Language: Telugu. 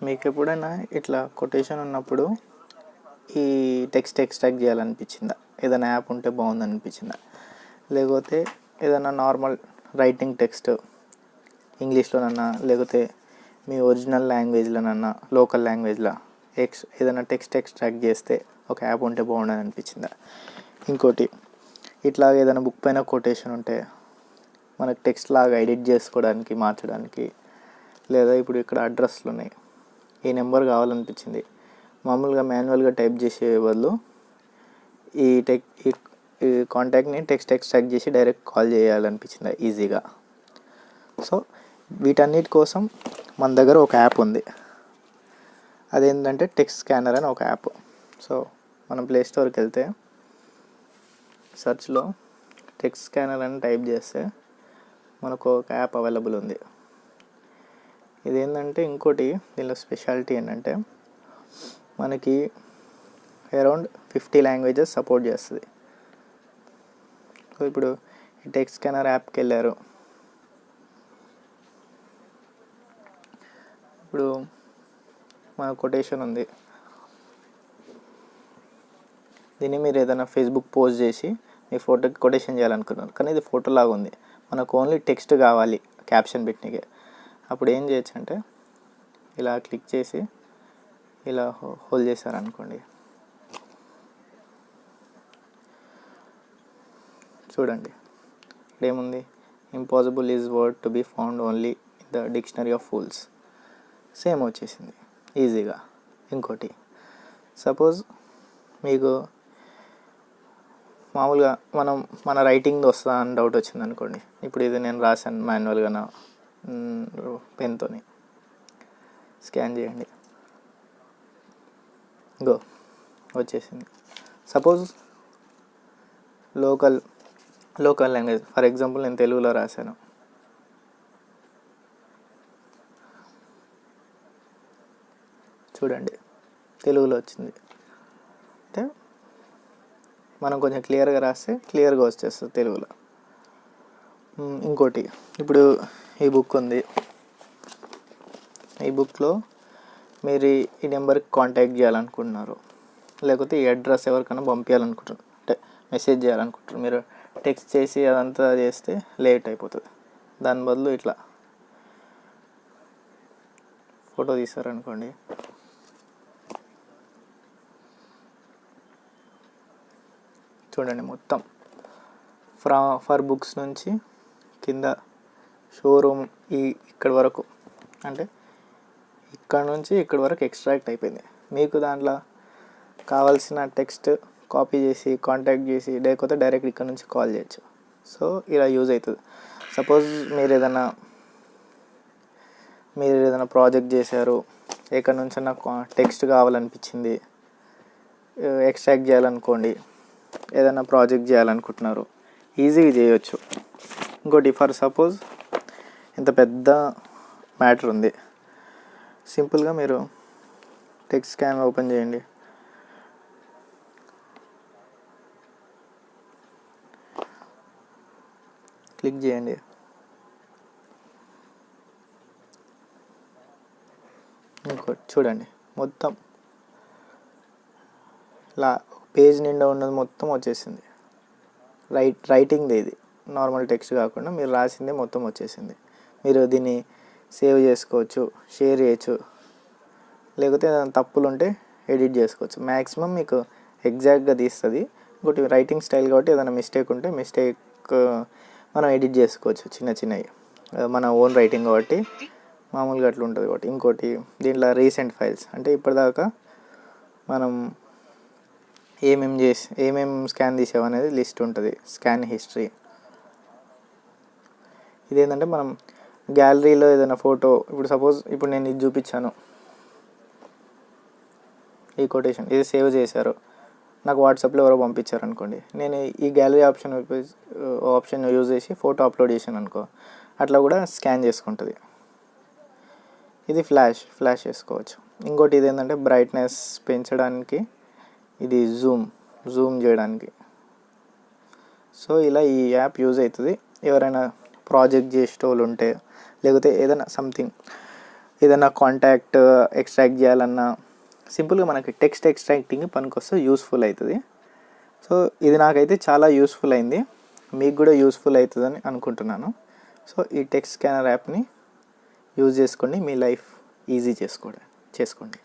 మీకు ఎప్పుడైనా ఇట్లా కొటేషన్ ఉన్నప్పుడు ఈ టెక్స్ట్ ఎక్స్ట్రాక్ట్ చేయాలనిపించిందా? ఏదైనా యాప్ ఉంటే బాగుంది అనిపించిందా? లేకపోతే ఏదైనా నార్మల్ రైటింగ్ టెక్స్ట్ ఇంగ్లీష్లోనన్నా లేకపోతే మీ ఒరిజినల్ లాంగ్వేజ్లోనన్నా లోకల్ లాంగ్వేజ్లో ఏదైనా టెక్స్ట్ ఎక్స్ట్రాక్ట్ చేస్తే ఒక యాప్ ఉంటే బాగుండని అనిపించిందా? ఇంకోటి ఇట్లా ఏదైనా బుక్ పైన కొటేషన్ ఉంటే మనకు టెక్స్ట్ లాగా ఎడిట్ చేసుకోవడానికి మార్చడానికి, లేదా ఇప్పుడు ఇక్కడ అడ్రస్లు ఉన్నాయి, ఈ నెంబర్ కావాలనిపించింది, మామూలుగా మాన్యువల్గా టైప్ చేసే బదులు ఈ కాంటాక్ట్ని టెక్స్ట్ ఎక్స్ట్రాక్ట్ చేసి డైరెక్ట్ కాల్ చేయాలనిపించింది ఈజీగా. సో వీటన్నిటి కోసం మన దగ్గర ఒక యాప్ ఉంది. అదేంటంటే టెక్స్ట్ స్కానర్ అని ఒక యాప్. సో మనం ప్లే స్టోర్కి వెళ్తే సెర్చ్లో టెక్స్ట్ స్కానర్ అని టైప్ చేస్తే మనకు ఒక యాప్ అవైలబుల్ ఉంది. ఇదేంటంటే ఇంకోటి దీనిలో స్పెషాలిటీ ఏంటంటే మనకి అరౌండ్ 50 లాంగ్వేజెస్ సపోర్ట్ చేస్తుంది. సో ఇప్పుడు ఈ టెక్స్ట్ స్కానర్ యాప్కి వెళ్ళారు, ఇప్పుడు మన కొటేషన్ ఉంది, దీన్ని మీరు ఏదైనా ఫేస్బుక్ పోస్ట్ చేసి మీ ఫోటోకి కొటేషన్ చేయాలనుకున్నారు, కానీ ఇది ఫోటో లాగా ఉంది, మనకు ఓన్లీ టెక్స్ట్ కావాలి క్యాప్షన్ పెట్టినకే. అప్పుడు ఏం చేయొచ్చు అంటే ఇలా క్లిక్ చేసి ఇలా హోల్డ్ చేశారనుకోండి, చూడండి ఇక్కడ ఏముంది, impossible is word to be found only in the dictionary of fools. Same వచ్చేసింది ఈజీగా. ఇంకోటి సపోజ్ మీకు మామూలుగా మన రైటింగ్ వస్తుందా అని డౌట్ వచ్చింది అనుకోండి. ఇప్పుడు ఇది నేను రాశాను మాన్యువల్గా నా పెన్తోని, స్కాన్ చేయండి, గో వచ్చేసింది. Suppose local language, for example నేను తెలుగులో రాశాను, చూడండి తెలుగులో వచ్చింది. అంటే మనం కొంచెం క్లియర్గా రాస్తే క్లియర్గా వచ్చేస్తుంది తెలుగులో. ఇంకోటి ఇప్పుడు ఈ బుక్ ఉంది, ఈ బుక్లో మీరు ఈ నెంబర్కి కాంటాక్ట్ చేయాలనుకుంటున్నారు, లేకపోతే ఈ అడ్రస్ ఎవరికైనా పంపించాలనుకుంటున్నారు, అంటే మెసేజ్ చేయాలనుకుంటున్నారు. మీరు టెక్స్ట్ చేసి అదంతా చేస్తే లేట్ అయిపోతుంది. దాని బదులు ఇట్లా ఫోటో తీస్తారనుకోండి, చూడండి మొత్తం ఫర్ బుక్స్ నుంచి కింద షోరూమ్ ఇక్కడి వరకు, అంటే ఇక్కడ నుంచి ఇక్కడి వరకు ఎక్స్ట్రాక్ట్ అయిపోయింది. మీకు దాంట్లో కావాల్సిన టెక్స్ట్ కాపీ చేసి కాంటాక్ట్ చేసి లేకపోతే డైరెక్ట్ ఇక్కడ నుంచి కాల్ చేయొచ్చు. సో ఇలా యూజ్ అవుతుంది. సపోజ్ మీరు ఏదైనా ప్రాజెక్ట్ చేశారు, ఎక్కడి నుంచి నాకు టెక్స్ట్ కావాలనిపించింది, ఎక్స్ట్రాక్ట్ చేయాలనుకోండి, ఏదైనా ప్రాజెక్ట్ చేయాలనుకుంటున్నారు, ఈజీగా చేయొచ్చు. ఇంకోటి ఫర్ సపోజ్ ఇంత పెద్ద మ్యాటర్ ఉంది, సింపుల్గా మీరు టెక్స్ట్ స్కాన్ ఓపెన్ చేయండి, క్లిక్ చేయండి, ఇంకోటి చూడండి మొత్తం పేజ్ నిండా ఉన్నది మొత్తం వచ్చేసింది. రైటింగ్ది ఇది, నార్మల్ టెక్స్ట్ కాకుండా మీరు రాసిందే మొత్తం వచ్చేసింది. మీరు దీన్ని సేవ్ చేసుకోవచ్చు, షేర్ చేయొచ్చు, లేకపోతే ఏదైనా తప్పులు ఉంటే ఎడిట్ చేసుకోవచ్చు. మ్యాక్సిమం మీకు ఎగ్జాక్ట్గా తీస్తుంది. ఇంకోటి రైటింగ్ స్టైల్ కాబట్టి ఏదైనా మిస్టేక్ ఉంటే మనం ఎడిట్ చేసుకోవచ్చు చిన్నవి. మన ఓన్ రైటింగ్ కాబట్టి మామూలుగా అట్లా ఉంటుంది కాబట్టి. ఇంకోటి దీంట్లో రీసెంట్ ఫైల్స్, అంటే ఇప్పటిదాకా మనం ఏమేం స్కాన్ తీసామనేది లిస్ట్ ఉంటుంది, స్కాన్ హిస్టరీ. ఇదేంటంటే మనం గ్యాలరీలో ఏదైనా ఫోటో, ఇప్పుడు నేను ఇది చూపించాను, ఈ కొటేషన్ ఇది సేవ్ చేశారు, నాకు వాట్సాప్లో ఎవరో పంపించారు అనుకోండి, నేను ఈ గ్యాలరీ ఆప్షన్ యూజ్ చేసి ఫోటో అప్లోడ్ చేశాను అనుకో, అట్లా కూడా స్కాన్ చేసుకుంటుంది. ఇది ఫ్లాష్ చేసుకోవచ్చు. ఇంకోటి ఇది ఏంటంటే బ్రైట్నెస్ పెంచడానికి, ఇది జూమ్ చేయడానికి. సో ఇలా ఈ యాప్ యూజ్ అవుతుంది ఎవరైనా ప్రాజెక్ట్ చేసేటోళ్ళు ఉంటే, లేకపోతే ఏదైనా సంథింగ్ ఏదైనా కాంటాక్ట్ ఎక్స్ట్రాక్ట్ చేయాలన్నా సింపుల్గా మనకి టెక్స్ట్ ఎక్స్ట్రాక్టింగ్ పనికొస్తే యూస్ఫుల్ అవుతుంది. సో ఇది నాకైతే చాలా యూస్ఫుల్ అయింది, మీకు కూడా యూస్ఫుల్ అవుతుందని అనుకుంటున్నాను. సో ఈ టెక్స్ట్ స్కానర్ యాప్ని యూజ్ చేసుకోండి, మీ లైఫ్ ఈజీ చేసుకోండి.